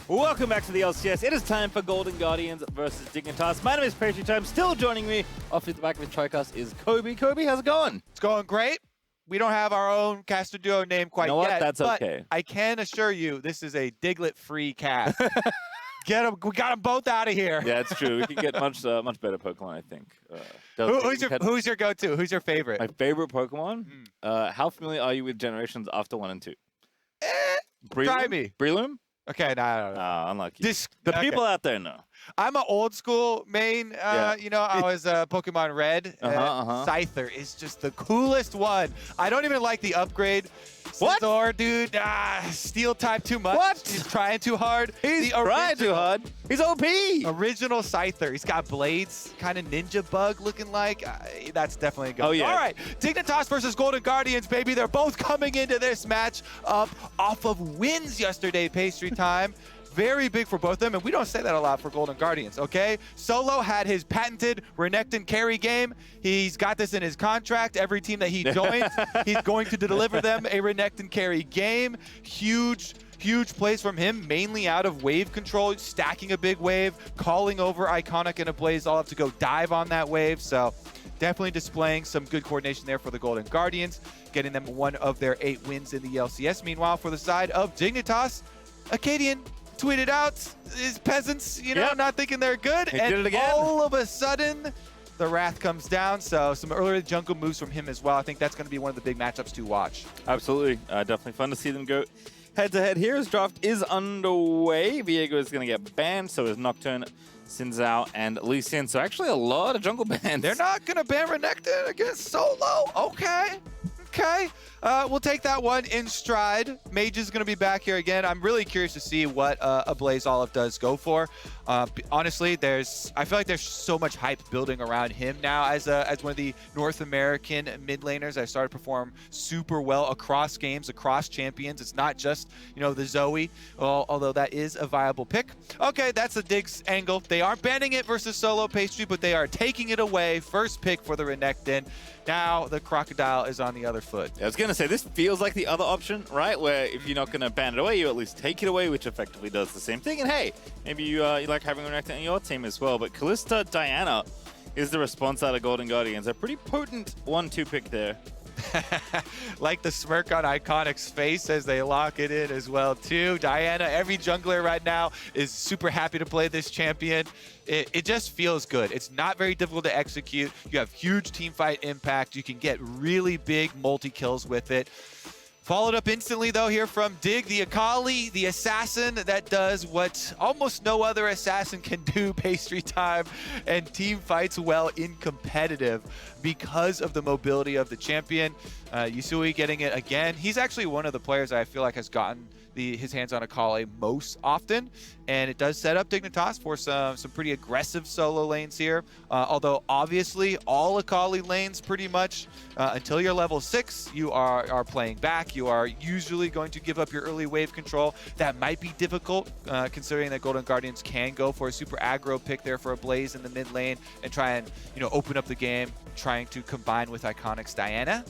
Welcome back to the LCS. It is time for Golden Guardians versus Dignitas. My name is Patriot Time. Still joining me off the back of his TriCast is Kobe. Kobe, how's it going? It's going great. We don't have our own caster duo name quite yet. That's but okay. I can assure you this is a Diglett-free cast. Get them! We got them both out of here. Yeah, it's true. We could get much better Pokemon, I think. Who's your go-to? Who's your favorite? My favorite Pokemon? How familiar are you with generations after 1 and 2? Try me. Breloom? Okay, no. Unlucky. The people out there know. I'm an old school main. You know, I was Pokemon Red. Scyther is just the coolest one. I don't even like the upgrade. What? Scizor, dude. Steel type too much. What? He's trying too hard. He's trying too hard. He's OP. Original Scyther. He's got blades, kind of ninja bug looking like. That's definitely a good. Oh, yeah. All right. Dignitas versus Golden Guardians, baby. They're both coming into this match up off of wins yesterday, Pastry Time. Very big for both of them, and we don't say that a lot for Golden Guardians, okay? Solo had his patented Renekton carry game. He's got this in his contract. Every team that he joins, he's going to deliver them a Renekton carry game. Huge plays from him, mainly out of wave control, stacking a big wave, calling over Iconic and a Blaze all have to go dive on that wave. So definitely displaying some good coordination there for the Golden Guardians, getting them one of their 8 wins in the LCS. Meanwhile, for the side of Dignitas, Acadian tweeted out his peasants, not thinking they're good. He did it again. All of a sudden, the wrath comes down. So some earlier jungle moves from him as well. I think that's going to be one of the big matchups to watch. Absolutely. Definitely fun to see them go head-to-head here. His draft is underway. Viego is going to get banned, so is Nocturne, Xin Zhao, and Lee Sin. So actually a lot of jungle bans. They're not going to ban Renekton against Solo. Okay. We'll take that one in stride. Mage is going to be back here again. I'm really curious to see what a Blaze Olive does go for. Honestly, I feel like there's so much hype building around him now as one of the North American mid laners. I started to perform super well across games, across champions. It's not just, the Zoe, although that is a viable pick. Okay, that's the Diggs angle. They aren't banning it versus Solo Pastry, but they are taking it away. First pick for the Renekton. Now the Crocodile is on the other foot. I was going to say, this feels like the other option, right? Where if you're not going to ban it away, you at least take it away, which effectively does the same thing. And hey, maybe you like having Renekton in your team as well. But Kalista Diana is the response out of Golden Guardians. A pretty potent 1-2 pick there. Like the smirk on Iconic's face as they lock it in as well too. Diana, every jungler right now is super happy to play this champion. It just feels good. It's not very difficult to execute. You have huge team fight impact. You can get really big multi-kills with it. Followed up instantly, though, here from Dig, the Akali, the assassin that does what almost no other assassin can do, Pastry Time, and team fights well in competitive because of the mobility of the champion. Yusui getting it again. He's actually one of the players I feel like has gotten his hands on Akali most often, and it does set up Dignitas for some pretty aggressive solo lanes here. Although obviously all Akali lanes pretty much until you're level 6, you are playing back. You are usually going to give up your early wave control. That might be difficult considering that Golden Guardians can go for a super aggro pick there for a Blaze in the mid lane and try and open up the game, trying to combine with Iconic's Diana.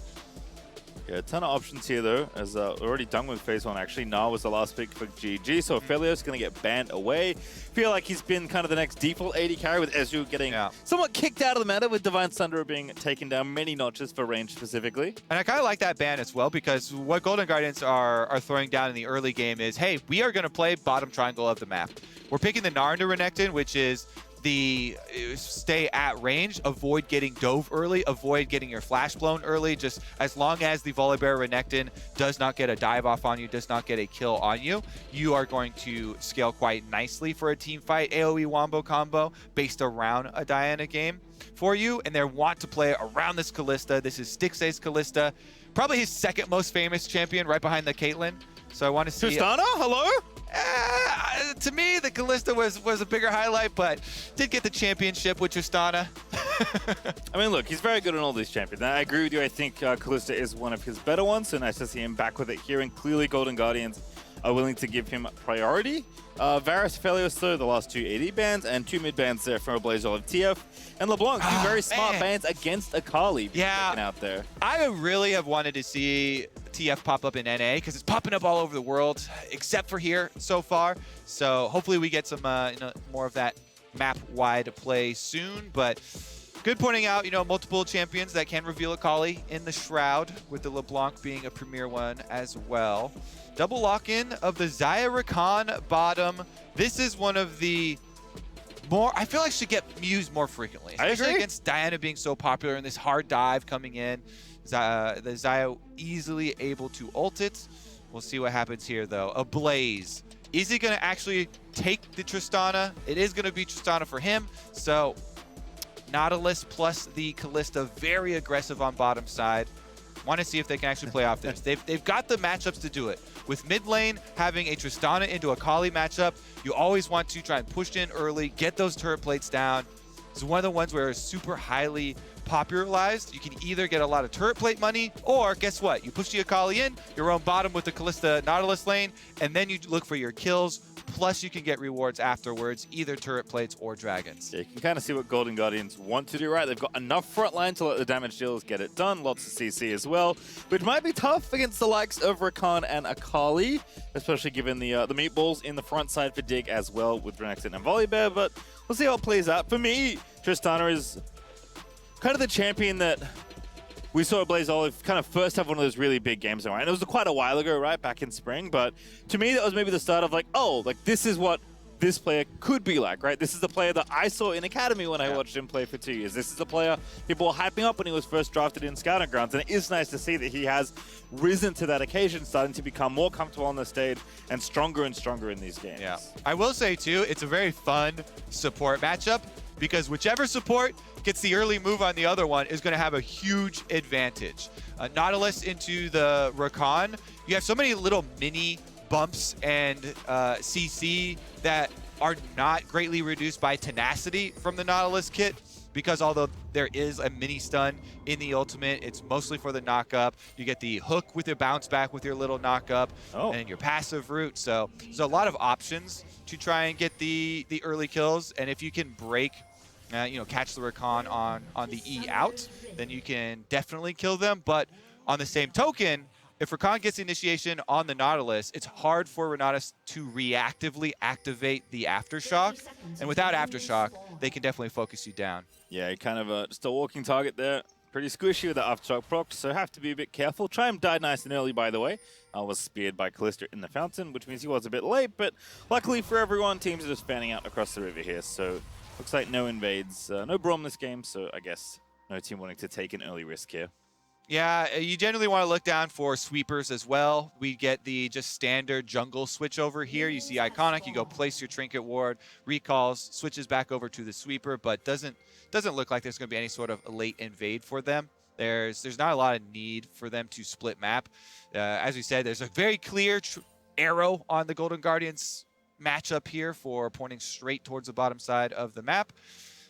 Yeah, a ton of options here, though, as already done with phase 1. Actually, Na was the last pick for GG, so Aphelios going to get banned away. Feel like he's been kind of the next default AD carry, with Ezreal getting somewhat kicked out of the meta, with Divine Thunder being taken down many notches for range specifically. And I kind of like that ban as well, because what Golden Guardians are throwing down in the early game is, hey, we are going to play bottom triangle of the map. We're picking the Gnar into Renekton, which is the stay at range, avoid getting dove early, avoid getting your flash blown early. Just as long as the Volibear Renekton does not get a dive off on you, does not get a kill on you, you are going to scale quite nicely for a team fight AoE wombo combo based around a Diana game for you. And they want to play around this Kalista. This is Stixxay's Kalista, probably his second most famous champion, right behind the Caitlyn. So I want to see Tristana, hello? To me, the Kalista was a bigger highlight, but did get the championship with Tristana. I mean, look, he's very good on all these champions. I agree with you. I think Kalista is one of his better ones, so nice to see him back with it here. And clearly, Golden Guardians are willing to give him priority. Varus, Felios, though, the last 2 AD bans, and 2 mid bans there from BlazBlue of TF. And LeBlanc, 2 very smart bans against Akali out there. I really have wanted to see TF pop up in NA because it's popping up all over the world, except for here so far. So hopefully we get some more of that map-wide play soon. But good pointing out, multiple champions that can reveal Akali in the Shroud, with the LeBlanc being a premier one as well. Double lock-in of the Xayah Rakan bottom. This is one of the I feel like should get used more frequently, especially against Diana being so popular and this hard dive coming in. The Xayah easily able to ult it. We'll see what happens here, though. A Blaze. Is he going to actually take the Tristana? It is going to be Tristana for him. So Nautilus plus the Kalista, very aggressive on bottom side. Want to see if they can actually play off this. They've got the matchups to do it. With mid lane having a Tristana into a Akali matchup, you always want to try and push in early, get those turret plates down. It's one of the ones where it's super highly popularized. You can either get a lot of turret plate money, or guess what? You push the Akali in, your own bottom with the Kalista Nautilus lane, and then you look for your kills. Plus, you can get rewards afterwards, either turret plates or dragons. Yeah, you can kind of see what Golden Guardians want to do, right? They've got enough front line to let the damage dealers get it done. Lots of CC as well, which might be tough against the likes of Rakan and Akali, especially given the meatballs in the front side for Dig as well with Renekton and Volibear. But we'll see how it plays out. For me, Tristana is kind of the champion that we saw BlazBlue kind of first have one of those really big games, right? And it was quite a while ago, right? Back in spring. But to me, that was maybe the start of this is what this player could be like, right? This is the player that I saw in Academy when I watched him play for 2 years. This is the player people were hyping up when he was first drafted in Scouting Grounds. And it is nice to see that he has risen to that occasion, starting to become more comfortable on the stage and stronger in these games. Yeah. I will say, too, it's a very fun support matchup, because whichever support gets the early move on the other one is going to have a huge advantage. Nautilus into the Rakan. You have so many little mini bumps and CC that are not greatly reduced by tenacity from the Nautilus kit, because although there is a mini stun in the ultimate, it's mostly for the knock-up. You get the hook with your bounce back with your little knock-up and your passive route. So there's a lot of options to try and get the early kills. And if you can break, catch the Rakan on the E out, then you can definitely kill them. But on the same token, if Rakan gets initiation on the Nautilus, it's hard for Renatus to reactively activate the Aftershock. And without Aftershock, they can definitely focus you down. Yeah, kind of just a walking target there. Pretty squishy with the Aftershock proc, so have to be a bit careful. Try and die nice and early, by the way. I was speared by Kalista in the fountain, which means he was a bit late, but luckily for everyone, teams are just fanning out across the river here. So looks like no invades, no Braum this game, so I guess no team wanting to take an early risk here. Yeah, you generally want to look down for sweepers as well. We get the just standard jungle switch over here. You see Iconic, you go place your trinket ward, recalls, switches back over to the sweeper, but doesn't look like there's going to be any sort of late invade for them. There's not a lot of need for them to split map. As we said, there's a very clear arrow on the Golden Guardians matchup here for pointing straight towards the bottom side of the map.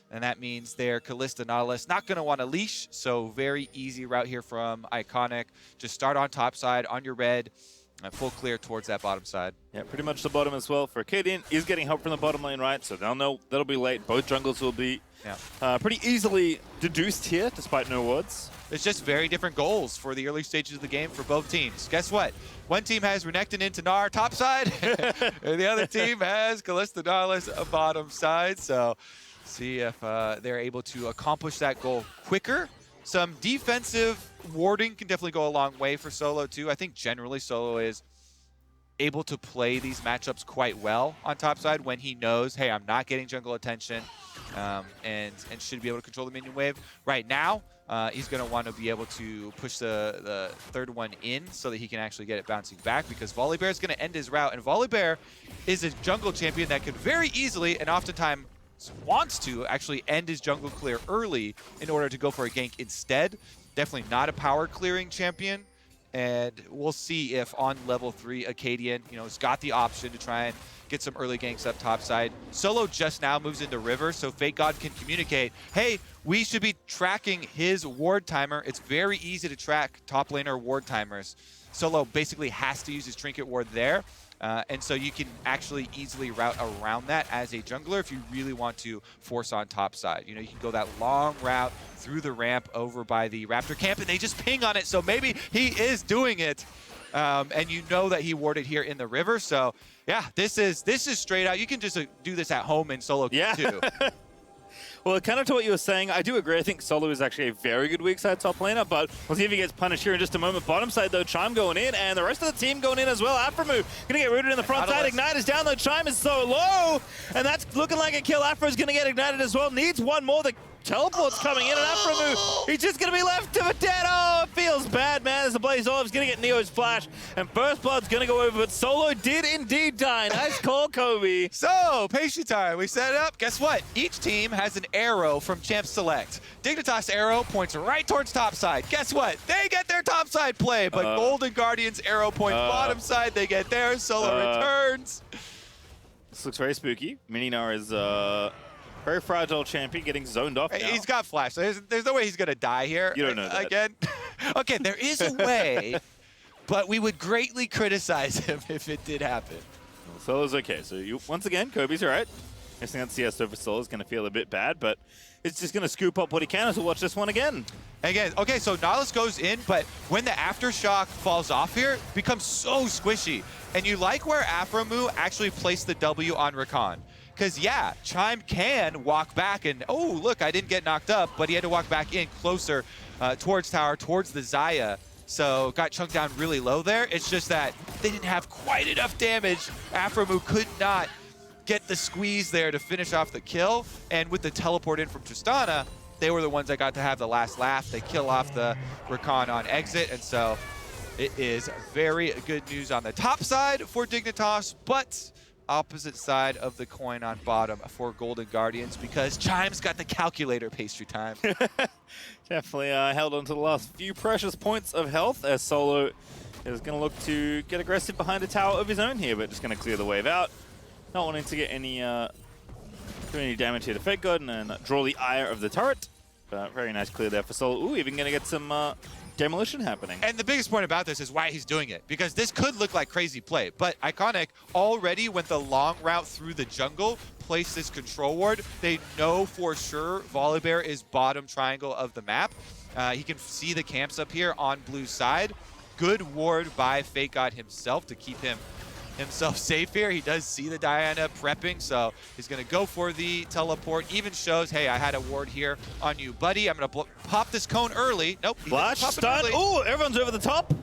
And that means their Kalista Nautilus not going to want to leash, so very easy route here from Iconic. Just start on top side, on your red, and full clear towards that bottom side. Yeah, pretty much the bottom as well. For Acadian, is getting help from the bottom lane, right? So they'll know that'll be late. Both jungles will be pretty easily deduced here, despite no wards. It's just very different goals for the early stages of the game for both teams. Guess what? One team has Renekton into Gnar top side, and the other team has Kalista Nautilus bottom side. So see if they're able to accomplish that goal quicker. Some defensive warding can definitely go a long way for Solo too. I think generally Solo is able to play these matchups quite well on top side when he knows, hey, I'm not getting jungle attention, and should be able to control the minion wave. Right now, he's going to want to be able to push the third one in so that he can actually get it bouncing back, because Volibear is going to end his route, and Volibear is a jungle champion that could very easily and oftentimes wants to actually end his jungle clear early in order to go for a gank instead. Definitely not a power clearing champion, and we'll see if on level 3 Acadian, has got the option to try and get some early ganks up top side. Solo just now moves into River, so Fake God can communicate, hey, we should be tracking his ward timer. It's very easy to track top laner ward timers. Solo basically has to use his trinket ward there. And so you can actually easily route around that as a jungler if you really want to force on top side. You know, you can go that long route through the ramp over by the Raptor camp, and they just ping on it. So maybe he is doing it, and you know that he warded here in the river. So yeah, this is straight out. You can just do this at home in solo queue too. Well, kind of to what you were saying, I do agree. I think Solo is actually a very good weak side top laner, but we'll see if he gets punished here in just a moment. Bottom side, though, Chime going in, and the rest of the team going in as well. Aframu going to get rooted in the front side. Ignite is down, though. Chime is so low, and that's looking like a kill. Afra is going to get ignited as well. Needs one more. The teleport's coming in, and Aframu, he's just going to be left to a dead. Oh, it feels bad, man. As the Blaze Olive's going to get Neo's flash, and First Blood's going to go over, but Solo did indeed die. Nice call, Kobe. So, Pastry time. We set it up. Guess what? Each team has an arrow from Champ Select. Dignitas arrow points right towards top side. Guess what? They get their top side play, but Golden Guardian's arrow points bottom side. They get theirs. Solo returns. This looks very spooky. Mininar is very fragile champion getting zoned off now. He's got flash. There's no way he's going to die here. You don't know that. Again. Okay, there is a way, but we would greatly criticize him if it did happen. Well, Solo's okay. So once again, Kobe's all right. Guessing that CS over Solo is going to feel a bit bad, but it's just going to scoop up what he can as we watch this one again. Again, okay, so Nautilus goes in, but when the Aftershock falls off here, it becomes so squishy. And you like where Aframu actually placed the W on Rakan. Because, yeah, Chime can walk back and, oh, look, I didn't get knocked up, but he had to walk back in closer towards tower, towards the Xayah. So got chunked down really low there. It's just that they didn't have quite enough damage. Aframu could not get the squeeze there to finish off the kill. And with the teleport in from Tristana, they were the ones that got to have the last laugh. They kill off the Rakan on exit. And so it is very good news on the top side for Dignitas, but opposite side of the coin on bottom for Golden Guardians because Chime's got the calculator. Pastry time. Definitely held on to the last few precious points of health as Solo is going to look to get aggressive behind a tower of his own here, but just going to clear the wave out. Not wanting to get any do any damage here to Fake God and draw the ire of the turret. But very nice clear there for Solo. Ooh, even going to get some demolition happening. And the biggest point about this is why he's doing it, because this could look like crazy play, but Iconic already went the long route through the jungle, placed this control ward. They know for sure Volibear is bottom triangle of the map. He can see the camps up here on blue side. Good ward by Fake God himself to keep himself safe here. He does see the Diana prepping, so he's going to go for the teleport. Even shows, hey, I had a ward here on you, buddy. I'm going to pop this cone early. Nope. Flash, stun. Ooh, everyone's over the top.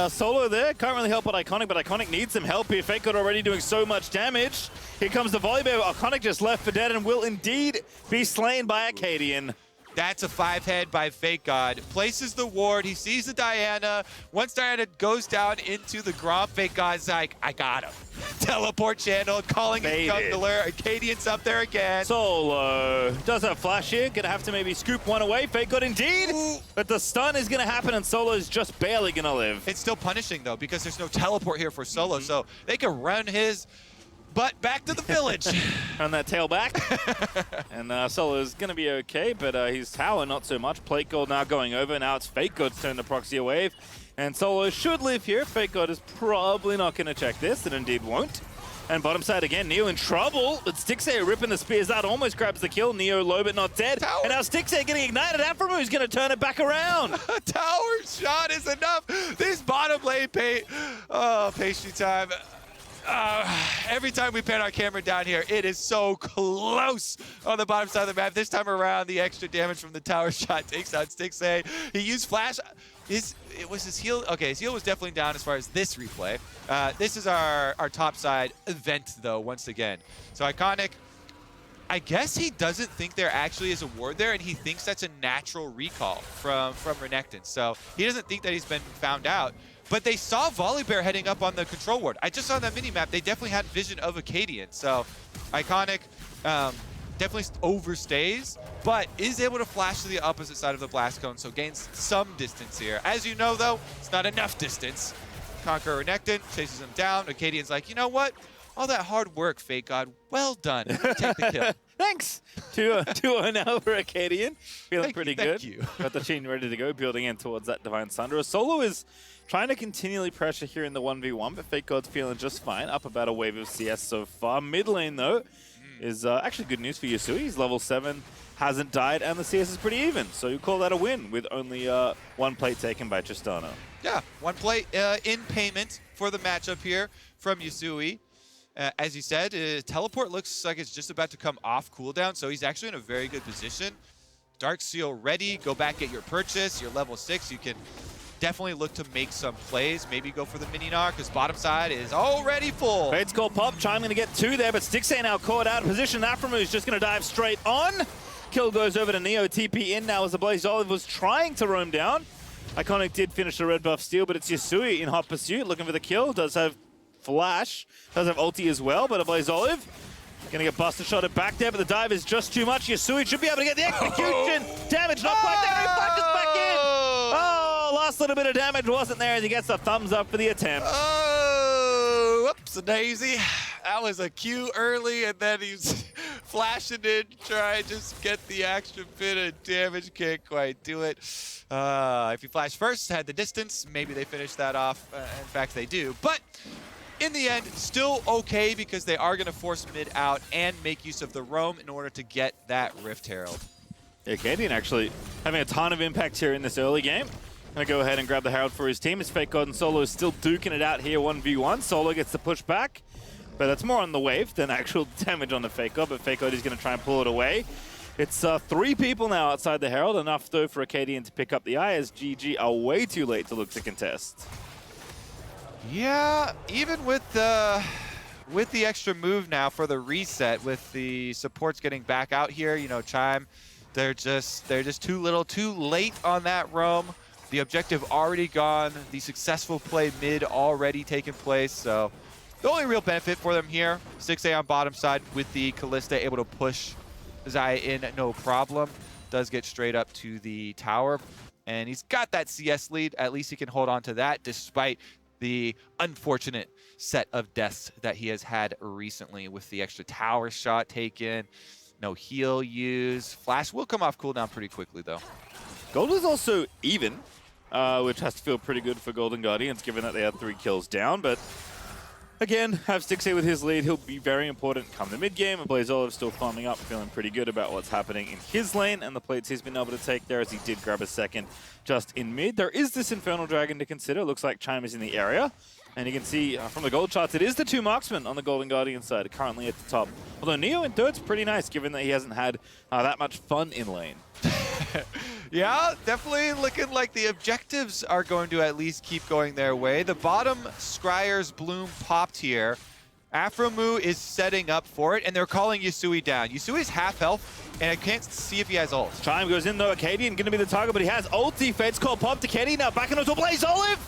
Solo there. Can't really help Iconic, but Iconic needs some help here. Fake God already doing so much damage. Here comes the Volibear. Iconic just left for dead and will indeed be slain by Acadian. That's a 5-head by Fake God. Places the ward. He sees the Diana. Once Diana goes down into the Gromp, Fake God's like, I got him. Teleport channel, calling his jungler. Acadian's up there again. Solo does have flash here. Gonna have to maybe scoop one away. Fake God indeed. Ooh. But the stun is gonna happen and Solo's just barely gonna live. It's still punishing though because there's no teleport here for Solo. So they can run his butt back to the village. On that tail back. And Solo's going to be okay, but his tower not so much. Plate Gold now going over. Now it's Fake God's turn to proxy a wave. And Solo should live here. Fake God is probably not going to check this, and indeed won't. And bottom side again, Neo in trouble. But Stixxay ripping the spears out, almost grabs the kill. Neo low but not dead. Tower. And now Stixxay getting ignited. Aframu is going to turn it back around. Tower shot is enough. This bottom lane pastry time. Every time we pan our camera down here, it is so close on the bottom side of the map. This time around, the extra damage from the tower shot takes out Stixxay. He used flash. His heal. Okay, his heal was definitely down as far as this replay. This is our top side event, though, once again. So Iconic, I guess he doesn't think there actually is a ward there, and he thinks that's a natural recall from Renekton. So he doesn't think that he's been found out. But they saw Volibear heading up on the control ward. I just saw on that mini-map, they definitely had vision of Acadian. So Iconic definitely overstays, but is able to flash to the opposite side of the blast cone, so gains some distance here. As you know, though, it's not enough distance. Conqueror Renekton chases him down. Acadian's like, you know what? All that hard work, Fake God. Well done. Take the kill. Thanks. 2-0 now for Acadian. Feeling pretty good. Thank you. Got the chain ready to go, building in towards that Divine Sunderer. Solo is trying to continually pressure here in the 1v1, but Fake God's feeling just fine. Up about a wave of CS so far. Mid lane, though, is actually good news for Yusui. He's level 7, hasn't died, and the CS is pretty even. So you call that a win with only one plate taken by Tristana. Yeah, one plate in payment for the matchup here from Yusui. As you said, teleport looks like it's just about to come off cooldown, so he's actually in a very good position. Dark Seal ready. Go back, get your purchase. You're level 6. You can definitely look to make some plays. Maybe go for the mini knock, because bottom side is already full. Fade's call pop. Chime going to get 2 there, but Stixay now caught out of position. Aframu is just going to dive straight on. Kill goes over to Neo. TP in now as the Blaze Olive was trying to roam down. Iconic did finish the red buff steal, but it's Yusui in hot pursuit, looking for the kill. Does have Flash, does have ulti as well, but a Blaze Olive gonna get buster shotted back there, but the dive is just too much. Yusui should be able to get the execution. Damage not quite there, he flashes back in. Oh, last little bit of damage wasn't there as he gets the thumbs up for the attempt. Oh, whoops, daisy. That was a Q early, and then he's flashing in, trying to just get the extra bit of damage. Can't quite do it. If you flash first, had the distance, maybe they finish that off. In fact, they do. But in the end, still okay, because they are going to force mid out and make use of the roam in order to get that Rift Herald. Yeah, Acadian actually having a ton of impact here in this early game. Gonna go ahead and grab the Herald for his team. As Fake God and Solo is still duking it out here 1v1. Solo gets the push back, but that's more on the wave than actual damage on the Fake God, but Fake God is going to try and pull it away. It's 3 people now outside the Herald, enough though for Acadian to pick up the eye, as GG are way too late to look to contest. Yeah, even with the extra move now for the reset, with the supports getting back out here, you know, Chime, they're just too little, too late on that roam. The objective already gone, the successful play mid already taken place, so the only real benefit for them here, Stixay on bottom side with the Callista able to push Zaya in no problem. Does get straight up to the tower, and he's got that CS lead. At least he can hold on to that despite the unfortunate set of deaths that he has had recently with the extra tower shot taken, no heal used. Flash will come off cooldown pretty quickly though. Gold is also even, which has to feel pretty good for Golden Guardians given that they had 3 kills down, but again, have Stixay with his lead. He'll be very important come the mid-game, and Blaze Olive still farming up, feeling pretty good about what's happening in his lane and the plates he's been able to take there, as he did grab a second just in mid. There is this Infernal Dragon to consider. Looks like Chime is in the area, and you can see from the gold charts, it is the 2 marksmen on the Golden Guardian side currently at the top. Although Neo in third's pretty nice, given that he hasn't had that much fun in lane. Yeah, definitely looking like the objectives are going to at least keep going their way. The bottom Scryer's Bloom popped here. Aframu is setting up for it, and they're calling Yusui down. Yusui's half health, and I can't see if he has ult. Chime goes in though. Acadian going to be the target, but he has ulti. Fate's call pop to Katie. Now back into Blaze Olive.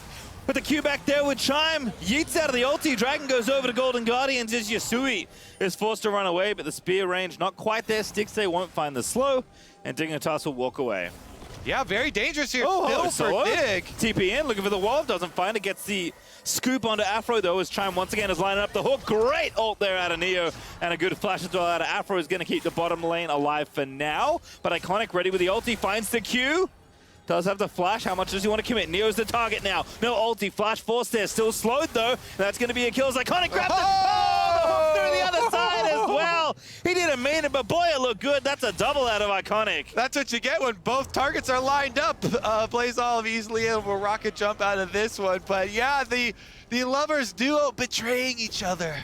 Put the Q back there with Chime. Yeets out of the ulti. Dragon goes over to Golden Guardians as Yusui is forced to run away, but the spear range not quite there. Stixay won't find the slow, and Dignitas will walk away. Yeah, very dangerous here. Oh, Still for Dig. TP in, looking for the wall, doesn't find it. Gets the scoop onto Afro though, as Chime once again is lining up the hook. Great ult there out of Neo, and a good flash as well out of Afro is going to keep the bottom lane alive for now. But Iconic ready with the ulti, finds the Q. Does have the flash. How much does he want to commit? Neo's the target now. No ulti. Flash force there. Still slowed though. That's going to be a kill as Iconic grabs it. Oh, the hook through the other side as well. He didn't mean it, but boy, it looked good. That's a double out of Iconic. That's what you get when both targets are lined up. Blaze Olive easily able to rocket jump out of this one. But yeah, the lovers duo betraying each other.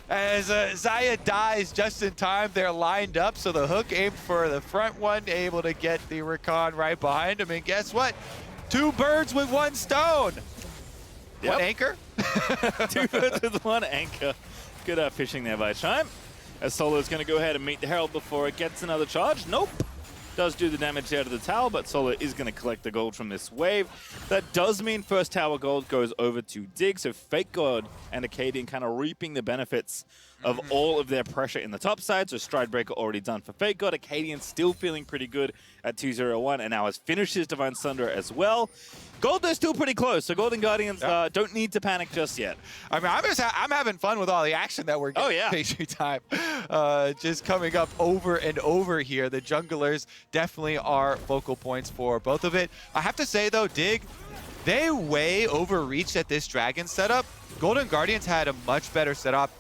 As Zaya dies just in time, they're lined up, so the hook aimed for the front one, able to get the Rakan right behind him, and guess what? 2 birds with 1 stone. Yep. 1 anchor? 2 birds with 1 anchor. Good fishing there by Chime. As Solo's going to go ahead and meet the Herald before it gets another charge. Nope. Does do the damage there to the tower, but Solo is going to collect the gold from this wave. That does mean first tower gold goes over to Dig, so Fake God and Acadian kind of reaping the benefits of all of their pressure in the top side. So Stride Breaker already done for Fake God. Acadian still feeling pretty good at 2-0-1, and now has finished his Divine Sunder as well. Gold, they're still pretty close, so Golden Guardians don't need to panic just yet. I mean, I'm having fun with all the action that we're getting. Oh, yeah. Pastry time. Just coming up over and over here. The junglers definitely are focal points for both of it. I have to say, though, Dig, they way overreached at this dragon setup. Golden Guardians had a much better setup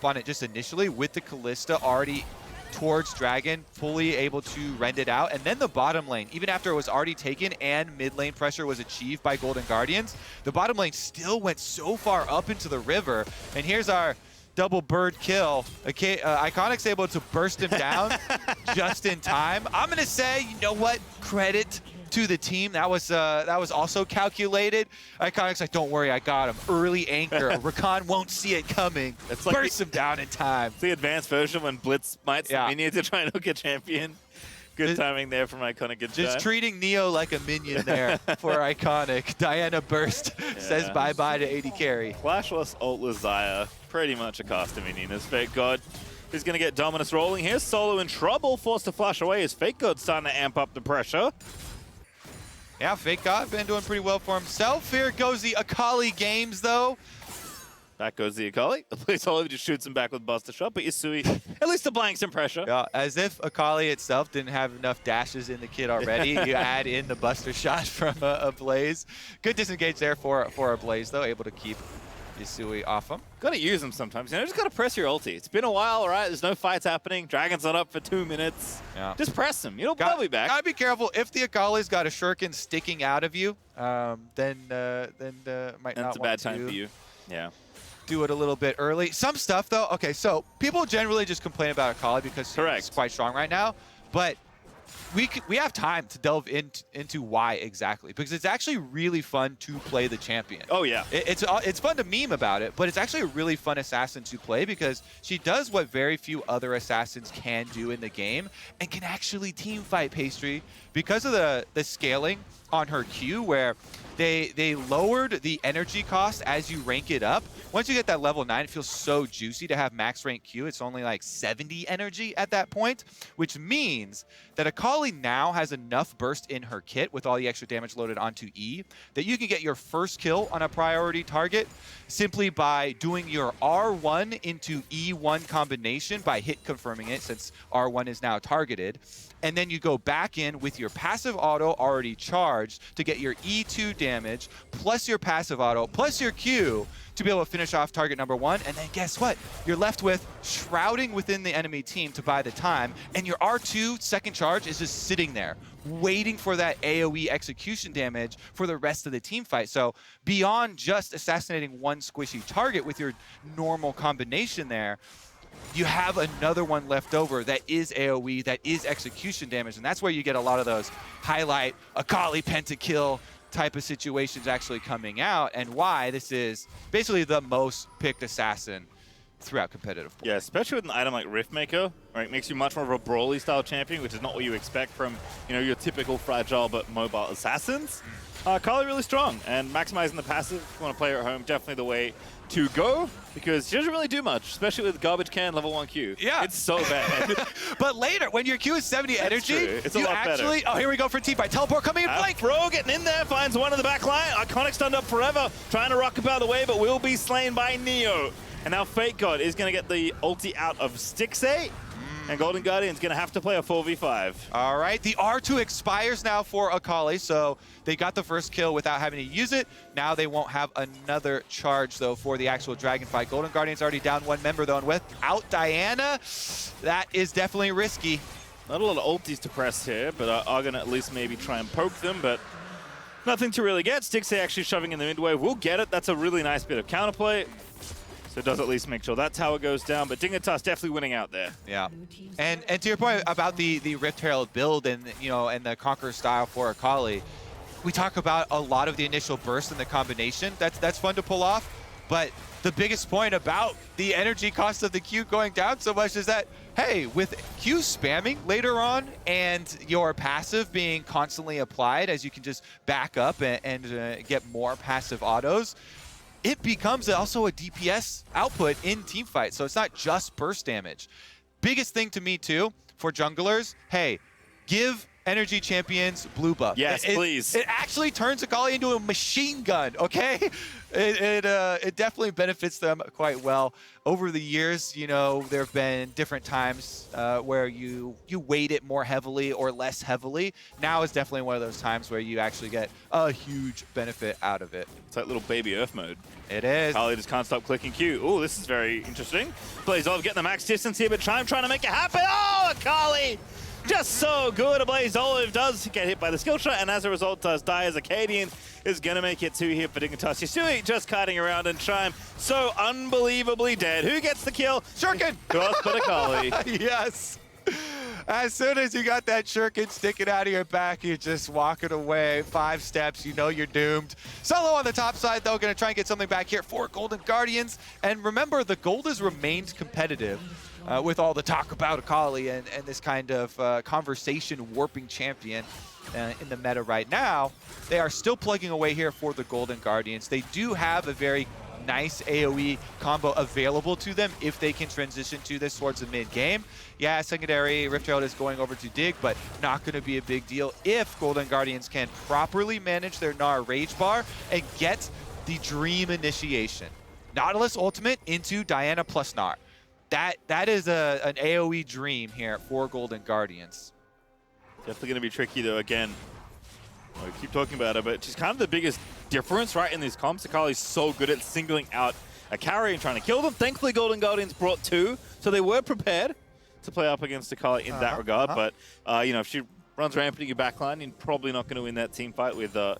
on it just initially with the Kalista already towards dragon, fully able to rend it out. And then the bottom lane, even after it was already taken and mid lane pressure was achieved by Golden Guardians, the bottom lane still went so far up into the river. And here's our double bird kill. Okay, Iconic's able to burst him down just in time. I'm gonna say, you know what, credit to the team. That was also calculated. Iconic's like, don't worry, I got him. Early anchor. Rakan won't see it coming. It's like burst him down in time. It's the advanced version when Blitz might minion to try and hook a champion. Good timing there from Iconic. Good just treating Neo like a minion there for Iconic. Diana burst says bye-bye to AD carry. Flashless ultless Xayah. Pretty much a caster minion. As Fake God is going to get Dominus rolling. Here's Solo in trouble, forced to flash away as Fake God's starting to amp up the pressure. Yeah, Fake God been doing pretty well for himself. Here goes the Akali games, though. Back goes the Akali. The placeholder just shoots him back with Buster Shot, but Yasui at least applying some pressure. Yeah, as if Akali itself didn't have enough dashes in the kit already. You add in the Buster Shot from a Blaze. Good disengage there for a Blaze, though, able to keep Yasui off him. Gotta use them sometimes. You know, just gotta press your ulti. It's been a while, right? There's no fights happening. Dragon's not up for 2 minutes. Yeah. Just press them. You'll be back. Gotta be careful. If the Akali's got a shuriken sticking out of you, then might not want to. That's a bad time for you. Yeah. Do it a little bit early. Some stuff, though. Okay, so people generally just complain about Akali because he's quite strong right now, but we have time to delve into why exactly, because it's actually really fun to play the champion. Oh yeah, it's fun to meme about it, but it's actually a really fun assassin to play because she does what very few other assassins can do in the game and can actually team fight Pastry because of the scaling on her Q, where they lowered the energy cost as you rank it up. Once you get that level 9, it feels so juicy to have max rank Q. It's only like 70 energy at that point, which means that Akali now has enough burst in her kit with all the extra damage loaded onto E that you can get your first kill on a priority target simply by doing your R1 into E1 combination by hit confirming it, since R1 is now targeted. And then you go back in with your passive auto already charged to get your E2 damage, plus your passive auto, plus your Q to be able to finish off target number 1. And then guess what? You're left with shrouding within the enemy team to buy the time. And your R2 second charge is just sitting there, waiting for that AoE execution damage for the rest of the team fight. So beyond just assassinating one squishy target with your normal combination there, you have another one left over that is AoE, that is execution damage, and that's where you get a lot of those highlight Akali pentakill type of situations actually coming out, and why this is basically the most picked assassin throughout competitive play. Yeah, especially with an item like Riftmaker, right? It makes you much more of a brawly style champion, which is not what you expect from, you know, your typical fragile but mobile assassins. Akali really strong, and maximizing the passive, if you want to play her at home, definitely the way to go, because she doesn't really do much, especially with garbage can level 1 Q. Yeah. It's so bad. But later, when your Q is 70 energy, it's a lot better. Oh, here we go for teamfight. Teleport coming in flank. Throw getting in there, finds one in the back line. Iconic stunned up forever, trying to rock about the way, but will be slain by Neo. And now Fake God is going to get the ulti out of Stixay. And Golden Guardian's going to have to play a 4v5. All right, the R2 expires now for Akali, so they got the first kill without having to use it. Now they won't have another charge, though, for the actual dragon fight. Golden Guardian's already down one member, though, and without Diana, that is definitely risky. Not a lot of ultis to press here, but are going to at least maybe try and poke them, but nothing to really get. Stixay actually shoving in the mid wave. We'll get it. That's a really nice bit of counterplay. So it does at least make sure that tower goes down, but Dignitas definitely winning out there. Yeah, and to your point about the Rift Herald build and and the Conqueror style for Akali, we talk about a lot of the initial burst and the combination. That's fun to pull off, but the biggest point about the energy cost of the Q going down so much is that, hey, with Q spamming later on and your passive being constantly applied as you can just back up and get more passive autos, it becomes also a DPS output in teamfight, so it's not just burst damage. Biggest thing to me, too, for junglers, hey, give energy champions blue buff. Yes, please. It actually turns Akali into a machine gun, okay? It definitely benefits them quite well. Over the years, you know, there have been different times where you weight it more heavily or less heavily. Now is definitely one of those times where you actually get a huge benefit out of it. It's like little baby Earth mode. It is. Akali just can't stop clicking Q. Oh, this is very interesting. Blaze Olive getting the max distance here, but trying to make it happen. Oh, Akali! Just so good. Blaze Olive does get hit by the skill shot, and as a result does die, as Acadian is going to make it 2 here for Dignitas QNTMPAY, just kiting around, and Chime so unbelievably dead. Who gets the kill? Shuriken! Of course, but Akali. Yes. As soon as you got that shuriken sticking out of your back, you're just walking away 5 steps. You know you're doomed. Solo on the top side, though, going to try and get something back here for Golden Guardians. And remember, the gold has remained competitive with all the talk about Akali and this kind of conversation warping champion in the meta right now. They are still plugging away here for the Golden Guardians. They do have a very nice AoE combo available to them if they can transition to this towards the mid-game. Yeah, secondary Rift Herald is going over to Dig, but not going to be a big deal if Golden Guardians can properly manage their Gnar Rage Bar and get the Dream Initiation. Nautilus Ultimate into Diana plus Gnar. That is an AoE dream here for Golden Guardians. Definitely going to be tricky, though, again. We keep talking about her, but she's kind of the biggest difference, right, in these comps. Akali's so good at singling out a carry and trying to kill them. Thankfully, Golden Guardians brought 2, so they were prepared to play up against Akali in that regard. But, you know, if she runs rampant in your backline, you're probably not going to win that team fight with a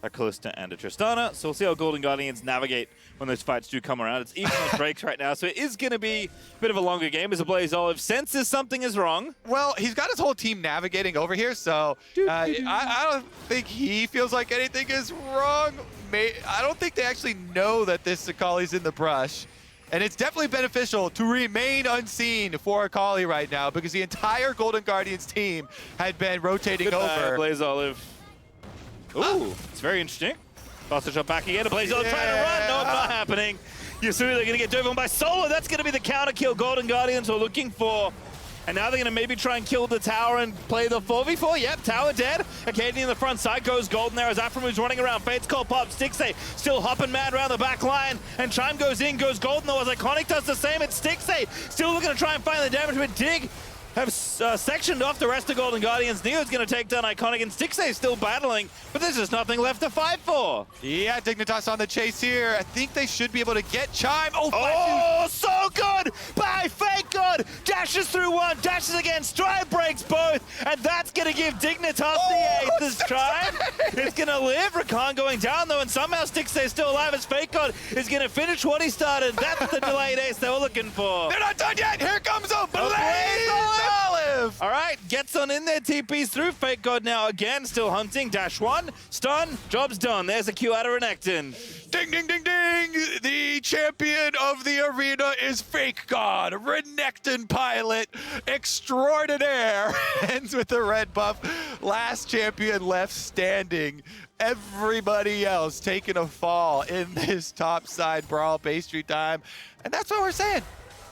Kalista and a Tristana. So we'll see how Golden Guardians navigate when those fights do come around. It's even on breaks right now, so it is going to be a bit of a longer game as a Blaze Olive senses something is wrong. Well, he's got his whole team navigating over here, so I don't think he feels like anything is wrong. I don't think they actually know that this Akali's in the brush. And it's definitely beneficial to remain unseen for Akali right now because the entire Golden Guardians team had been rotating over. Blaze Olive. Ooh, it's very interesting. Faster shot back again. Blaze Olive trying to run. No, not happening. Yasui, they're going to get driven by Solo. That's going to be the counter kill Golden Guardians are looking for. And now they're going to maybe try and kill the tower and play the 4v4. Yep, tower dead. Acadian in the front side goes golden there as Aframu's running around. Fate's call pop. Stixay still hopping mad around the back line. And Chime goes in, goes golden though as Iconic does the same. It's Stixay still looking to try and find the damage, but Dig have sectioned off the rest of Golden Guardians. Neo's going to take down Iconic, and Stixay still battling, but there's just nothing left to fight for. Yeah, Dignitas on the chase here. I think they should be able to get Chime. Oh, so good by Fake God. Dashes through one, dashes again, Stride breaks both, and that's going to give Dignitas the ace this Chime. It's going to live. Rakan going down, though, and somehow Stixay still alive as Fake God is going to finish what he started. That's the delayed ace they were looking for. They're not done yet. Here comes a Blaze Olive. All right, gets on in there, TP's through. Fake God now again, still hunting. Dash 1, stun, job's done. There's a Q out of Renekton. Ding, ding, ding, ding. The champion of the arena is Fake God, Renekton pilot extraordinaire. Ends with the red buff. Last champion left standing. Everybody else taking a fall in this top side brawl pastry time. And that's what we're saying.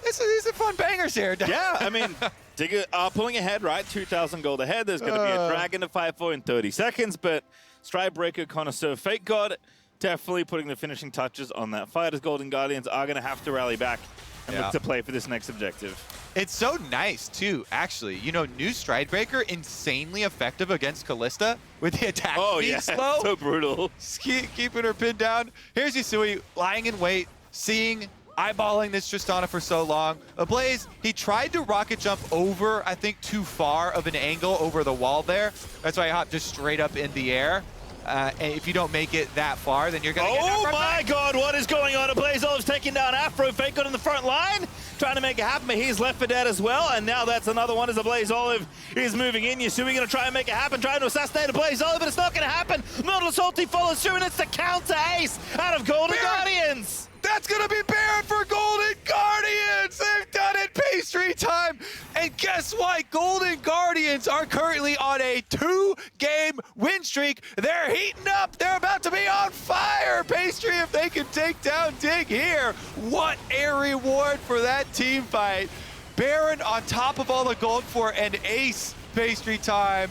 These are fun bangers here. Yeah, I mean, Digger pulling ahead, right? 2,000 gold ahead. There's going to be a dragon to fight for in 30 seconds, but Stridebreaker, Connoisseur, Fake God definitely putting the finishing touches on that fight as Golden Guardians are going to have to rally back and look to play for this next objective. It's so nice, too, actually. You know, new Stridebreaker, insanely effective against Kalista with the attack speed slow. So brutal. Keeping her pinned down. Here's Yasui lying in wait, seeing, eyeballing this Tristana for so long. Blaze, he tried to rocket jump over, I think, too far of an angle over the wall there. That's why he hopped just straight up in the air. And if you don't make it that far, then you're going to get Oh my God, what is going on? Blaze Olive's taking down Afro. Fake God in the front line, trying to make it happen, but he's left for dead as well. And now that's another one as a Blaze Olive is moving in. Yasui going to try and make it happen, trying to assassinate a Blaze Olive, but it's not going to happen. Nautilus ulti follows through, and it's the counter ace out of Golden Guardians. That's going to be Baron for Golden Guardians! They've done it pastry time! And guess what? Golden Guardians are currently on a 2-game win streak. They're heating up. They're about to be on fire. Pastry, if they can take down Dig here. What a reward for that team fight. Baron on top of all the gold for an ace pastry time.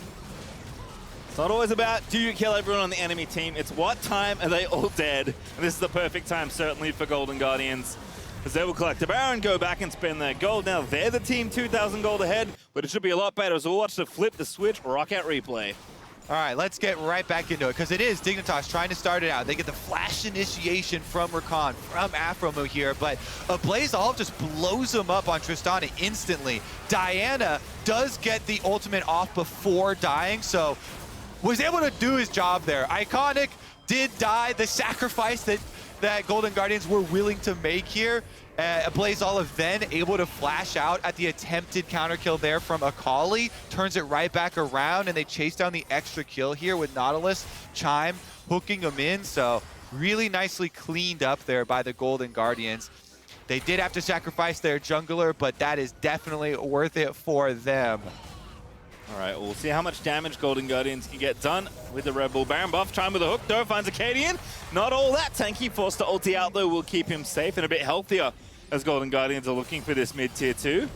It's not always about do you kill everyone on the enemy team, it's what time are they all dead. And this is the perfect time, certainly, for Golden Guardians, as they will collect a Baron, go back and spend their gold. Now they're the team 2,000 gold ahead, but it should be a lot better as we'll watch the flip, the switch, rock out replay. All right, let's get right back into it, because it is Dignitas trying to start it out. They get the flash initiation from Rakan, from Afromo here, but a Blaze Olive just blows him up on Tristana instantly. Diana does get the ultimate off before dying, so was able to do his job there. Iconic did die, the sacrifice that Golden Guardians were willing to make here. Blaze Olive then able to flash out at the attempted counter kill there from Akali, turns it right back around, and they chase down the extra kill here with Nautilus, Chime hooking him in. So really nicely cleaned up there by the Golden Guardians. They did have to sacrifice their jungler, but that is definitely worth it for them. All right, we'll see how much damage Golden Guardians can get done with the Red Bull Baron buff. Chime with a hook, though, finds Acadian. Not all that tanky. Forced to ulti out, though, will keep him safe and a bit healthier as Golden Guardians are looking for this mid-tier 2.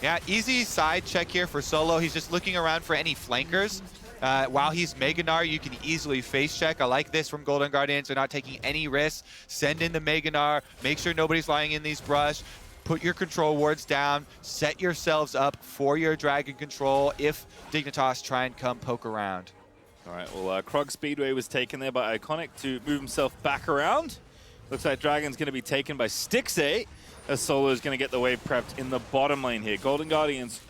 Yeah, easy side check here for Solo. He's just looking around for any flankers. While he's Meganar, you can easily face check. I like this from Golden Guardians. They're not taking any risks. Send in the Meganar. Make sure nobody's lying in these brush. Put your control wards down. Set yourselves up for your dragon control if Dignitas try and come poke around. All right, well, Krog Speedway was taken there by Iconic to move himself back around. Looks like Dragon's going to be taken by Stixxay, as Solo is going to get the wave prepped in the bottom lane here. Golden Guardians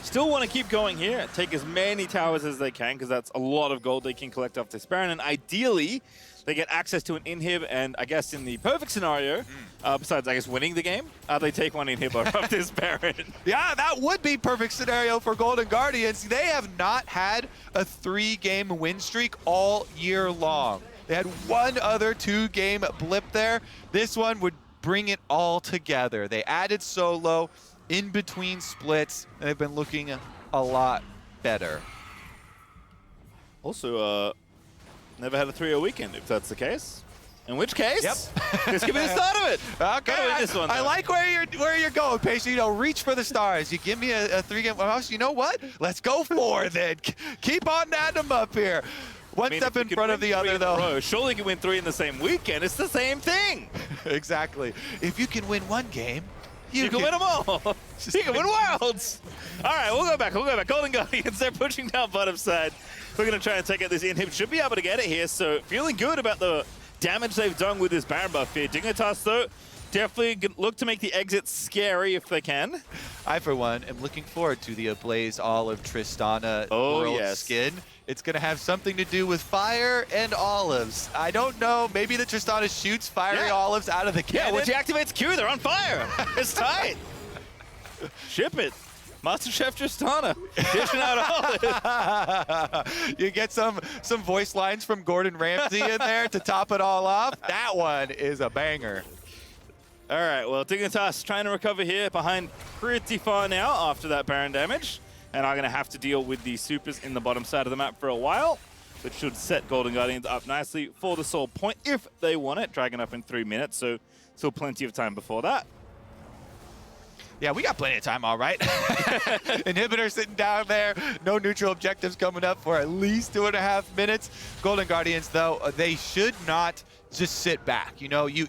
still want to keep going here, take as many towers as they can, because that's a lot of gold they can collect off this Baron, and ideally, they get access to an inhib, and I guess in the perfect scenario, besides, I guess, winning the game, they take one inhibitor off this Baron. Yeah, that would be perfect scenario for Golden Guardians. They have not had a 3-game win streak all year long. They had one other 2-game blip there. This one would bring it all together. They added Solo in between splits, and they've been looking a lot better. Also, never had a 3-0 weekend, if that's the case. In which case, this could be the start of it. Okay, this one, I like where you're going, Paige. You know, reach for the stars. You give me a 3-game house. You know what? Let's go 4 then. Keep on adding them up here. One step in front of the other, though. Surely you can win 3 in the same weekend. It's the same thing. Exactly. If you can win one game, you can win them all. You can win worlds. All right, we'll go back. Golden Guardians, they're pushing down bottom side. We're going to try and take out this inhib. Should be able to get it here, so feeling good about the damage they've done with this Baron buff here. Dignitas, though, definitely look to make the exit scary if they can. I, for one, am looking forward to the Blaze Olive Tristana world skin. It's going to have something to do with fire and olives. I don't know. Maybe the Tristana shoots fiery olives out of the cannon. Yeah, once he activates Q, they're on fire. It's tight. Ship it. MasterChef Tristana, dishing out olives. You get some voice lines from Gordon Ramsay in there to top it all off. That one is a banger. All right, well, Dignitas trying to recover here behind pretty far now after that Baron damage. And are going to have to deal with the supers in the bottom side of the map for a while, which should set Golden Guardians up nicely for the soul point if they want it. Dragon up in 3 minutes, so still plenty of time before that. Yeah, we got plenty of time, all right. Inhibitor sitting down there. No neutral objectives coming up for at least 2.5 minutes. Golden Guardians, though, they should not just sit back. You know, you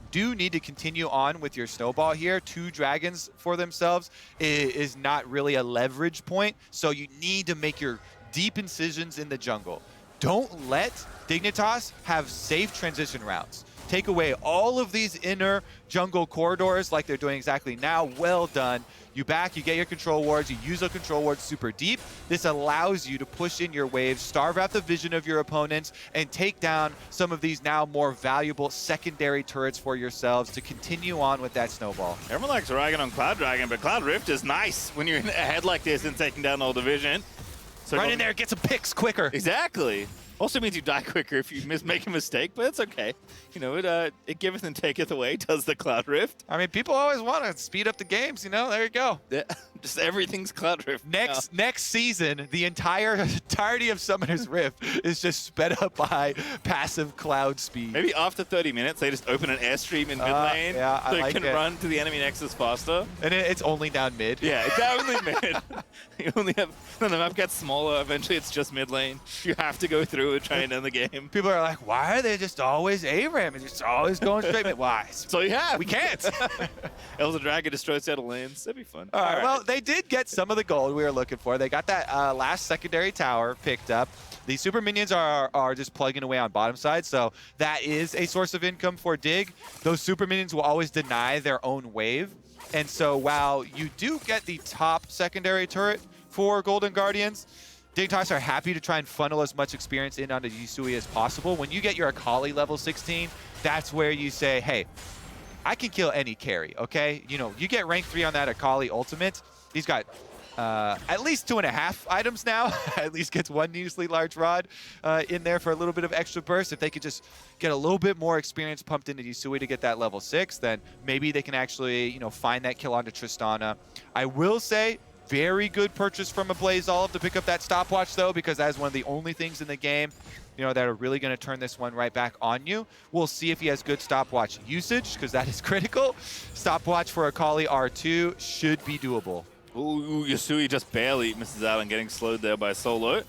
do need to continue on with your snowball here. 2 dragons for themselves is not really a leverage point, so you need to make your deep incisions in the jungle. Don't let Dignitas have safe transition routes. Take away all of these inner jungle corridors like they're doing exactly now. Well done. You back, you get your control wards, you use those control wards super deep. This allows you to push in your waves, starve out the vision of your opponents, and take down some of these now more valuable secondary turrets for yourselves to continue on with that snowball. Everyone likes ragging on Cloud Dragon, but Cloud Rift is nice when you're ahead like this and taking down all division. So right in there, get some picks quicker. Exactly. Also means you die quicker if you make a mistake, but it's okay. You know, it giveth and taketh away, does the Cloud Rift. I mean, people always want to speed up the games, you know? There you go. Yeah. Just everything's Cloud Rift. Next season, the entirety of Summoner's Rift is just sped up by passive cloud speed. Maybe after 30 minutes, they just open an airstream in mid lane so you can run to the enemy nexus faster. And it's only down mid. Yeah, it's only mid. You only have, then the map gets smaller. Eventually, it's just mid lane. You have to go through and try and end the game. People are like, why are they just always ARAM? It's just always going straight mid. Why? So you have. We can't. Elder Dragon destroys Seattle lanes. That'd be fun. All right. Well, they did get some of the gold we were looking for. They got that last secondary tower picked up. The super minions are just plugging away on bottom side, so that is a source of income for Dig. Those super minions will always deny their own wave. And so while you do get the top secondary turret for Golden Guardians, Dignitas are happy to try and funnel as much experience in onto Yusui as possible. When you get your Akali level 16, that's where you say, hey, I can kill any carry, okay? You know, you get rank 3 on that Akali ultimate. He's got at least 2.5 items now. At least gets 1 needlessly large rod in there for a little bit of extra burst. If they could just get a little bit more experience pumped into Yusui to get that level 6, then maybe they can actually, you know, find that kill onto Tristana. I will say, very good purchase from a Blaze Olive to pick up that stopwatch, though, because that is one of the only things in the game, you know, that are really going to turn this one right back on you. We'll see if he has good stopwatch usage, because that is critical. Stopwatch for Akali R2 should be doable. Ooh, Yusui just barely misses out on getting slowed there by Solo.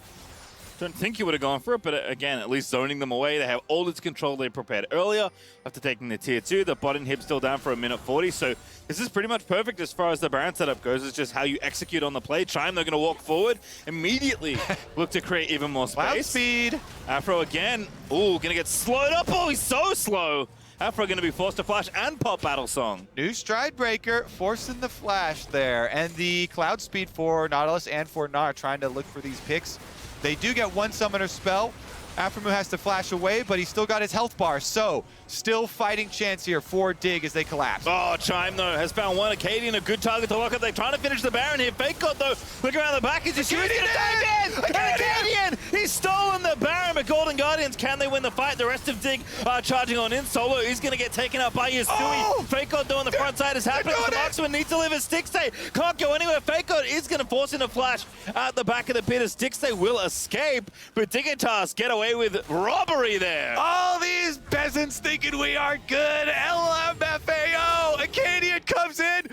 Don't think he would have gone for it, but again, at least zoning them away. They have all its control they prepared earlier after taking the tier 2. The bot inhib still down for 1:40, so this is pretty much perfect as far as the Baron setup goes. It's just how you execute on the play. Chime, they're going to walk forward, immediately look to create even more space. Cloud speed. Afro again. Ooh, going to get slowed up. Oh, he's so slow. Afro going to be forced to flash and pop Battle Song. New Stride Breaker forcing the flash there. And the cloud speed for Nautilus and for Gnar trying to look for these picks. They do get 1 summoner spell. Aphromoo has to flash away, but he's still got his health bar. So, still fighting chance here for Dig as they collapse. Oh, Chime, though, has found one Acadian, a good target to lock up. They're trying to finish the Baron here. Fake God, though, look around the back. He's just using the dive in! Acadian! He's stolen the Baron, but Golden Guardians, can they win the fight? The rest of Dig are charging on in. Solo is going to get taken out by Yusui. Oh! Fake God, though, on the front side is happening. The marksman needs to live as Stickstay. Can't go anywhere. Fake God is going to force in a flash at the back of the pit as Stickstay will escape, but Dignitas get away with robbery there. All these peasants thinking we are good. LMFAO. Acadian comes in.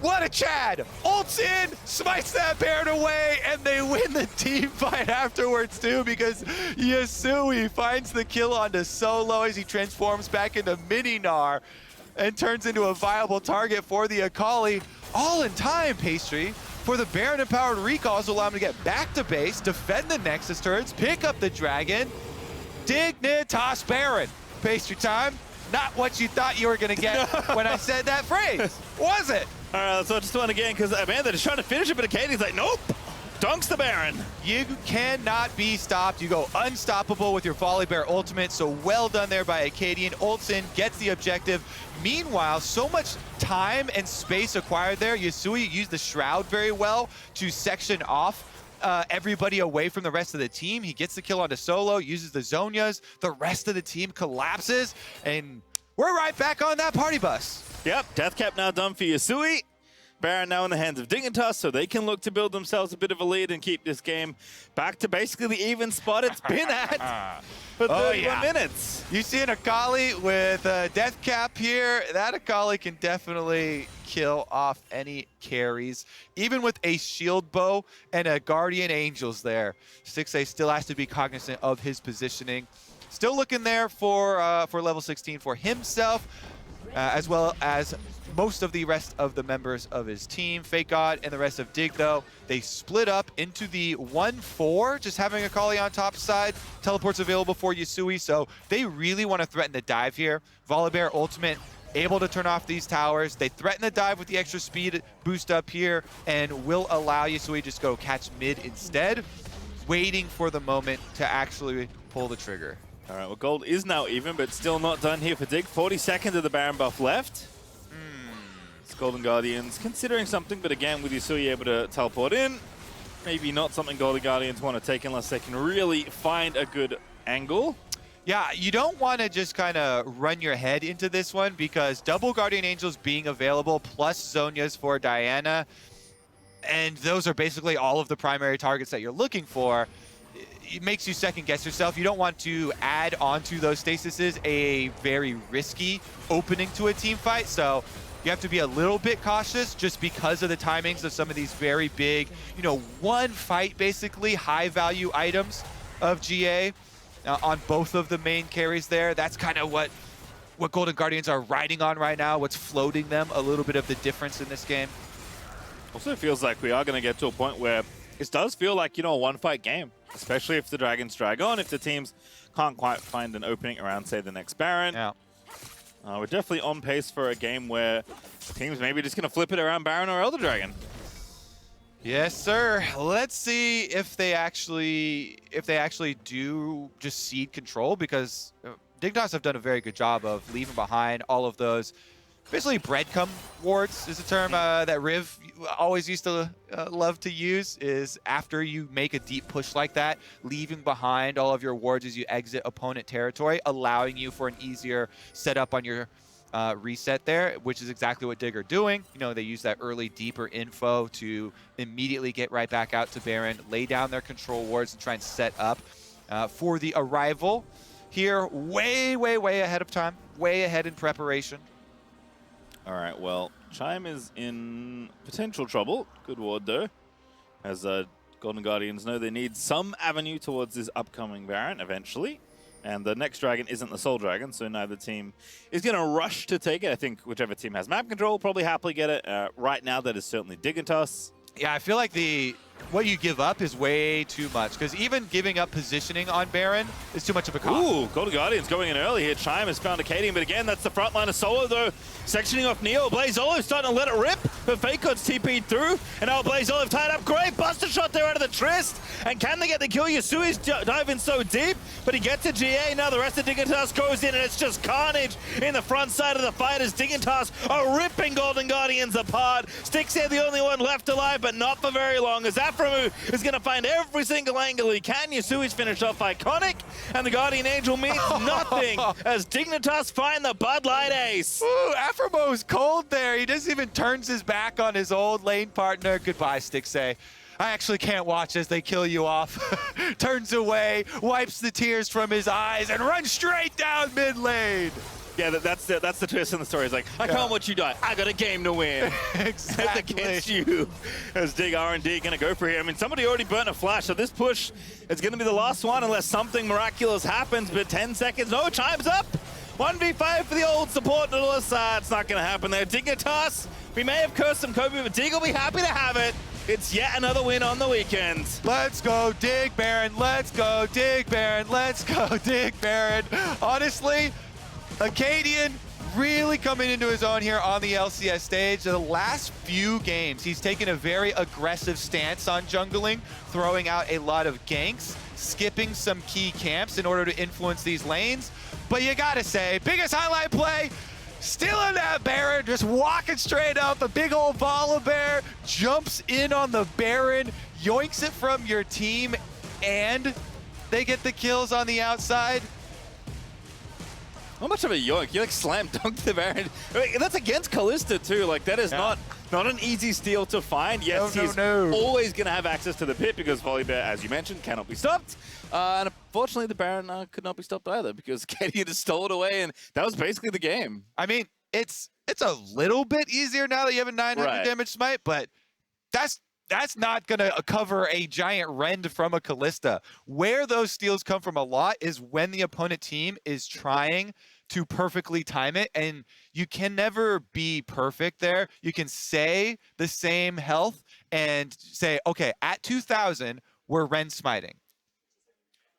What a Chad. Ults in, smites that Baron away, and they win the team fight afterwards too, because Yusui finds the kill onto Solo as he transforms back into Mini Gnar and turns into a viable target for the Akali. All in time, Pastry, for the Baron-empowered recalls to allow him to get back to base, defend the Nexus turrets, pick up the Dragon. Dignitas Baron. Pastry time. Not what you thought you were going to get when I said that phrase, was it? All right, let's watch this one again, because Amanda is trying to finish it, but Acadian's like, nope. Dunks the Baron. You cannot be stopped. You go unstoppable with your Volley Bear ultimate, so well done there by Acadian. Ults in, gets the objective. Meanwhile, so much time and space acquired there. Yusui used the Shroud very well to section off everybody away from the rest of the team. He gets the kill onto Solo, uses the Zonias. The rest of the team collapses, and we're right back on that party bus. Yep, Death Cap now done for Yusui. Baron now in the hands of Dignitas, so they can look to build themselves a bit of a lead and keep this game back to basically the even spot it's been at for 31 minutes. You see an Akali with Death Cap here. That Akali can definitely kill off any carries, even with a shield bow and a Guardian Angels there. Stickstay still has to be cognizant of his positioning. Still looking there for level 16 for himself, as well as most of the rest of the members of his team. Fake God and the rest of Dig, though, they split up into the 1-4, just having Akali on top side. Teleports available for Yusui, so they really want to threaten the dive here. Volibear ultimate able to turn off these towers. They threaten the dive with the extra speed boost up here and will allow Yusui just go catch mid instead, waiting for the moment to actually pull the trigger. All right, well, gold is now even, but still not done here for Dig. 40 seconds of the Baron buff left. It's Golden Guardians considering something, but again, with Yusui able to teleport in, maybe not something Golden Guardians want to take unless they can really find a good angle. Yeah, you don't want to just kind of run your head into this one, because double Guardian Angels being available plus Zonias for Diana, and those are basically all of the primary targets that you're looking for. It makes you second guess yourself. You don't want to add onto those stasises a very risky opening to a team fight, so you have to be a little bit cautious just because of the timings of some of these very big, you know, one fight basically high value items of GA on both of the main carries there. That's kind of what Golden Guardians are riding on right now, what's floating them a little bit of the difference in this game. Also feels like we are going to get to a point where it does feel like, you know, a one-fight game, especially if the Dragons drag on, if the teams can't quite find an opening around, say, the next Baron. Yeah. We're definitely on pace for a game where teams maybe just going to flip it around Baron or Elder Dragon. Yes, sir. Let's see if they actually do just cede control, because Dignitas have done a very good job of leaving behind all of those. Basically, breadcrumb wards is a term that Riv always used to love to use, is after you make a deep push like that, leaving behind all of your wards as you exit opponent territory, allowing you for an easier setup on your reset there, which is exactly what Dig are doing. You know, they use that early, deeper info to immediately get right back out to Baron, lay down their control wards, and try and set up for the arrival here way, way, way ahead of time, way ahead in preparation. All right, well, Chime is in potential trouble. Good ward, though, as Golden Guardians know they need some avenue towards this upcoming Baron eventually. And the next Dragon isn't the Soul Dragon, so neither team is going to rush to take it. I think whichever team has map control will probably happily get it. Right now, that is certainly Dignitas. Yeah, I feel like what you give up is way too much, because even giving up positioning on Baron is too much of a cost. Ooh, Golden Guardians going in early here. Chime has found Akali, but again, that's the front line of Solo, though. Sectioning off Neo. BlazeOlive starting to let it rip, but FakeGod's TP'd through, and now BlazeOlive tied up. Great buster shot there out of the Trist, and can they get the kill? Yasui's diving so deep, but he gets to GA. Now the rest of Dignitas goes in, and it's just carnage in the front side of the fight as Dignitas are ripping Golden Guardians apart. Stixxay the only one left alive, but not for very long, as Aphromoo is going to find every single angle he can. Yasui's finished off iconic, and the Guardian Angel means nothing as Dignitas find the Bud Light ace. Ooh, Aphromo's cold there. He just even turns his back on his old lane partner. Goodbye, Stixxay. I actually can't watch as they kill you off. Turns away, wipes the tears from his eyes, and runs straight down mid lane. Yeah, that's the twist in the story. It's like, I can't watch you die. I got a game to win. Exactly. Against you. As Dig R&D going to go for here. I mean, somebody already burnt a flash, so this push is going to be the last one unless something miraculous happens. But 10 seconds. No, Chime's up. 1v5 for the old support. It's not going to happen there. Dignitas, we may have cursed some Kobe, but Dig will be happy to have it. It's yet another win on the weekend. Let's go, Dig Baron. Let's go, Dig Baron. Let's go, Dig Baron. Honestly, Acadian really coming into his own here on the LCS stage. The last few games, he's taken a very aggressive stance on jungling, throwing out a lot of ganks, skipping some key camps in order to influence these lanes. But you gotta say, biggest highlight play, still in that Baron, just walking straight up. A big old Volibear jumps in on the Baron, yoinks it from your team, and they get the kills on the outside. How much of a yoink? You like slam dunked the Baron. I mean, that's against Kalista too. Like that is not an easy steal to find. Yes, he's always going to have access to the pit because Volibear, as you mentioned, cannot be stopped. And unfortunately, the Baron could not be stopped either because Katie just stole it away, and that was basically the game. I mean, it's a little bit easier now that you have a 900 damage smite, but that's not going to cover a giant rend from a Kalista. Where those steals come from a lot is when the opponent team is trying to perfectly time it, and you can never be perfect there. You can say the same health and say, okay, at 2,000, we're rend smiting.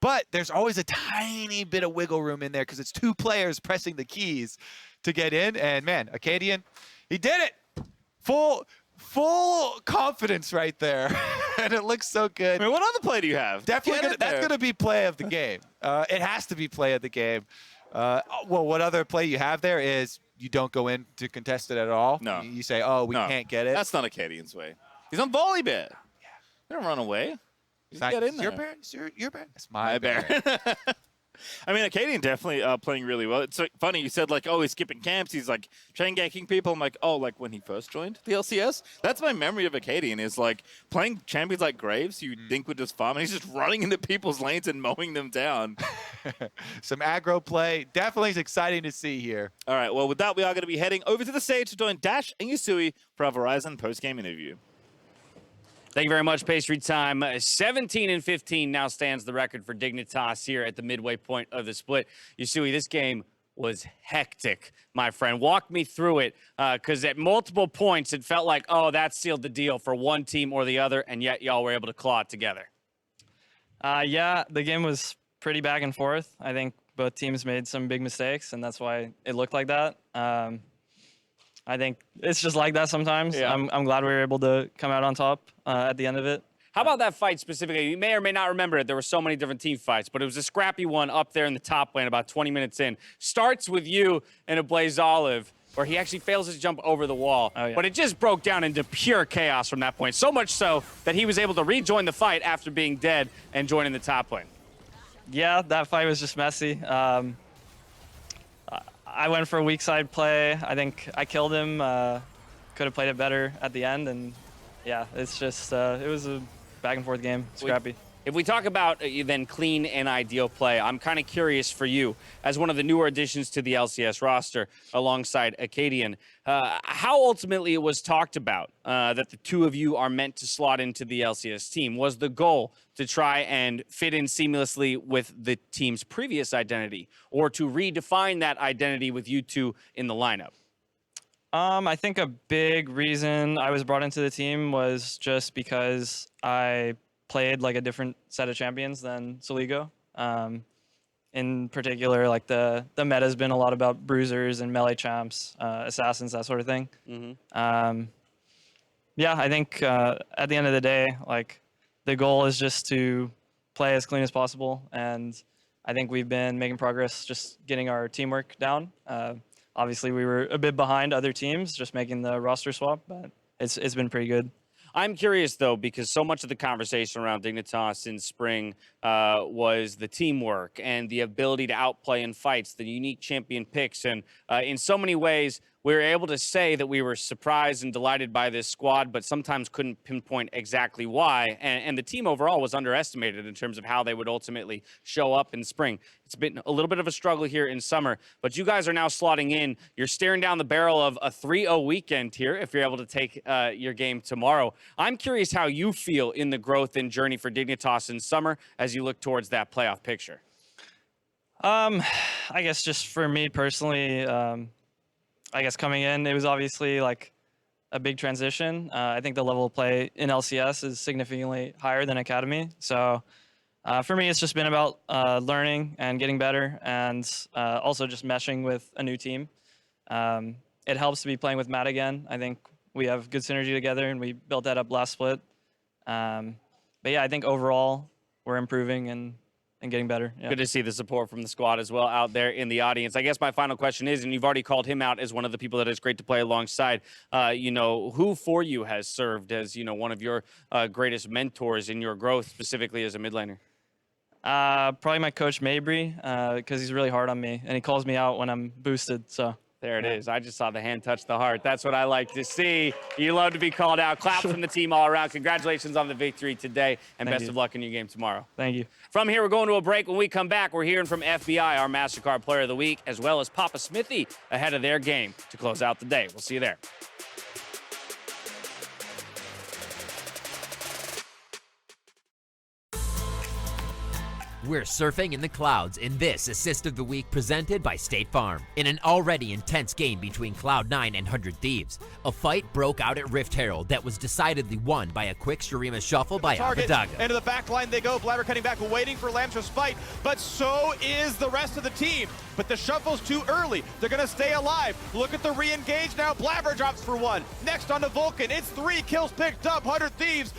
But there's always a tiny bit of wiggle room in there because it's two players pressing the keys to get in, and man, Acadian, he did it! Full confidence right there, and it looks so good. I mean, what other play do you have? Definitely, that's going to be play of the game. It has to be play of the game. Well, what other play you have there is you don't go in to contest it at all. No. You say, oh, we can't get it. That's not Acadian's way. He's on Volibear. Yeah. They don't run away. Just get in there. Your Baron? It's your Baron? It's my Baron. I mean, Acadian definitely playing really well. It's like, funny, you said, like, oh, he's skipping camps, he's, like, chain ganking people. I'm like, oh, like, when he first joined the LCS? That's my memory of Acadian, is, like, playing champions like Graves you think would just farm, and he's just running into people's lanes and mowing them down. Some aggro play. Definitely is exciting to see here. All right, well, with that, we are going to be heading over to the stage to join Dash and Yusui for our Verizon post-game interview. Thank you very much, Pastry Time. 17-15 now stands the record for Dignitas here at the midway point of the split. Yusui, this game was hectic, my friend. Walk me through it, because at multiple points it felt like, oh, that sealed the deal for one team or the other, and yet y'all were able to claw it together. Yeah, the game was pretty back and forth. I think both teams made some big mistakes, and that's why it looked like that. I think it's just like that sometimes. Yeah. I'm glad we were able to come out on top at the end of it. How about that fight specifically? You may or may not remember it. There were so many different team fights, but it was a scrappy one up there in the top lane about 20 minutes in. Starts with you and a Blaze Olive, where he actually fails his jump over the wall. Oh, yeah. But it just broke down into pure chaos from that point. So much so that he was able to rejoin the fight after being dead and joining the top lane. Yeah, that fight was just messy. I went for a weak side play. I think I killed him. Could have played it better at the end, and yeah, it's just it was a back and forth game, scrappy. If we talk about then clean and ideal play, I'm kind of curious for you, as one of the newer additions to the LCS roster alongside Acadian, how ultimately it was talked about that the two of you are meant to slot into the LCS team. Was the goal to try and fit in seamlessly with the team's previous identity, or to redefine that identity with you two in the lineup? I think a big reason I was brought into the team was just because I played like a different set of champions than Soligo. In particular, like the meta's been a lot about bruisers and melee champs, assassins, that sort of thing. Yeah, I think at the end of the day, like the goal is just to play as clean as possible, and I think we've been making progress just getting our teamwork down. Obviously, we were a bit behind other teams just making the roster swap, but it's been pretty good. I'm curious, though, because so much of the conversation around Dignitas in spring was the teamwork and the ability to outplay in fights, the unique champion picks. And in so many ways, we were able to say that we were surprised and delighted by this squad, but sometimes couldn't pinpoint exactly why. And the team overall was underestimated in terms of how they would ultimately show up in spring. It's been a little bit of a struggle here in summer, but you guys are now slotting in. You're staring down the barrel of a 3-0 weekend here if you're able to take your game tomorrow. I'm curious how you feel in the growth and journey for Dignitas in summer as you look towards that playoff picture. I guess just for me personally, I guess coming in, it was obviously like a big transition. I think the level of play in LCS is significantly higher than Academy. So for me, it's just been about learning and getting better, and also just meshing with a new team. It helps to be playing with Matt again. I think we have good synergy together, and we built that up last split. But yeah, I think overall we're improving and getting better. Yeah. Good to see the support from the squad as well out there in the audience. I guess my final question is, and you've already called him out as one of the people that is great to play alongside, you know, who for you has served as, you know, one of your greatest mentors in your growth, specifically as a mid laner? Probably my coach Mabry, because he's really hard on me, and he calls me out when I'm boosted, so. There it is. I just saw the hand touch the heart. That's what I like to see. You love to be called out. Claps from the team all around. Congratulations on the victory today, and best of luck in your game tomorrow. Thank you. From here, we're going to a break. When we come back, we're hearing from FBI, our MasterCard Player of the Week, as well as Papa Smithy ahead of their game to close out the day. We'll see you there. We're surfing in the clouds in this Assist of the Week presented by State Farm. In an already intense game between Cloud9 and 100 Thieves, a fight broke out at Rift Herald that was decidedly won by a quick Shurima shuffle by Abadaga. Into the back line they go. Blabber cutting back, waiting for Lamstra's fight, but so is the rest of the team. But the shuffle's too early. They're going to stay alive. Look at the re-engage now. Blabber drops for one. Next on to Vulcan. It's 3 kills picked up. 100 Thieves.